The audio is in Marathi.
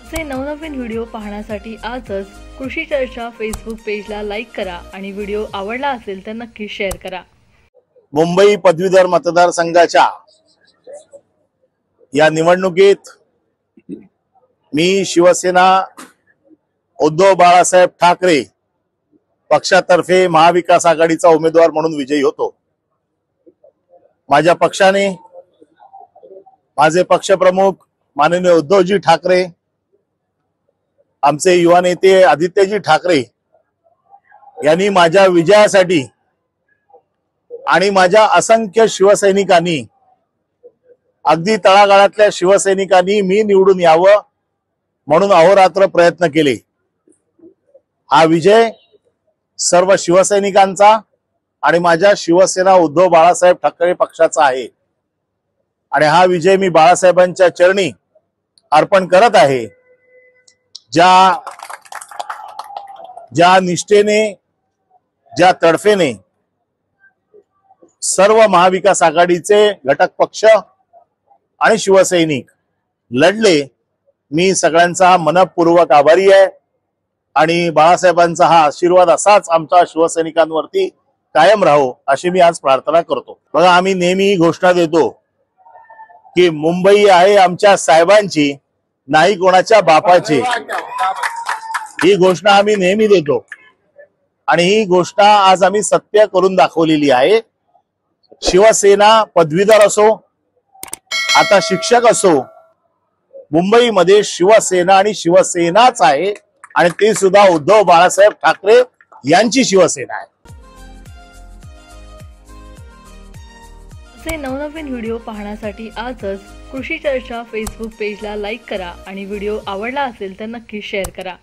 असे नवनवीन व्हिडिओ पाहण्यासाठी आजच कृषी चर्चा फेसबुक पेजला लाईक करा आणि व्हिडिओ आवडला असेल तर नक्की शेअर करा। मुंबई पदवीधर मतदारसंघाच्या या निवडणुकीत मी शिवसेना उद्धव बाळासाहेब ठाकरे पक्षातर्फे महाविकास आघाडीचा उमेदवार म्हणून विजयी होतो। माझ्या पक्षाने माझे पक्षप्रमुख माननीय उद्धवजी ठाकरे, आमचे युवा नेते आदित्यजी ठाकरे यांनी माझ्या विजयासाठी आणि माझ्या असंख्य शिवसैनिकांनी, अगदी तळागाळातल्या शिवसैनिकांनी मी निवडून यावं म्हणून अहोरात्र प्रयत्न केले। हा विजय सर्व शिवसैनिकांचा आणि माझ्या शिवसेना उद्धव बाळासाहेब ठाकरे पक्षाचा आहे आणि हा विजय मी बाळासाहेबांच्या चरणी अर्पण करत आहे। ज्या निष्ठेने, ज्या तडफेने सर्व महाविकास आघाडीचे घटक पक्ष आणि शिवसैनिक लढले, मी सगळ्यांचा मनपूर्वक आभारी आहे आणि बाळासाहेबांचा हा आशीर्वाद असाच आमच्या शिवसैनिकांवरती कायम राहो अशी मी आज प्रार्थना करतो। बघा, आम्ही नेहमी ही घोषणा देतो की मुंबई आहे आमच्या साहेबांची, नाही कोणाच्या बापाची। ही घोषणा आम्ही नेहमी देतो आणि ही घोषणा आज आम्ही सत्य करून दाखवलेली आहे। शिवसेना पदवीधर असो, आता शिक्षक असो, मुंबईमध्ये शिवसेना आणि शिवसेनाच आहे आणि ते सुद्धा उद्धव बाळासाहेब ठाकरे यांची शिवसेना आहे। असे नवनवीन व्हिडिओ पाहण्यासाठी आजच कृषी चर्चा फेसबुक पेजला लाईक करा आणि व्हिडिओ आवडला असेल तर नक्की शेअर करा।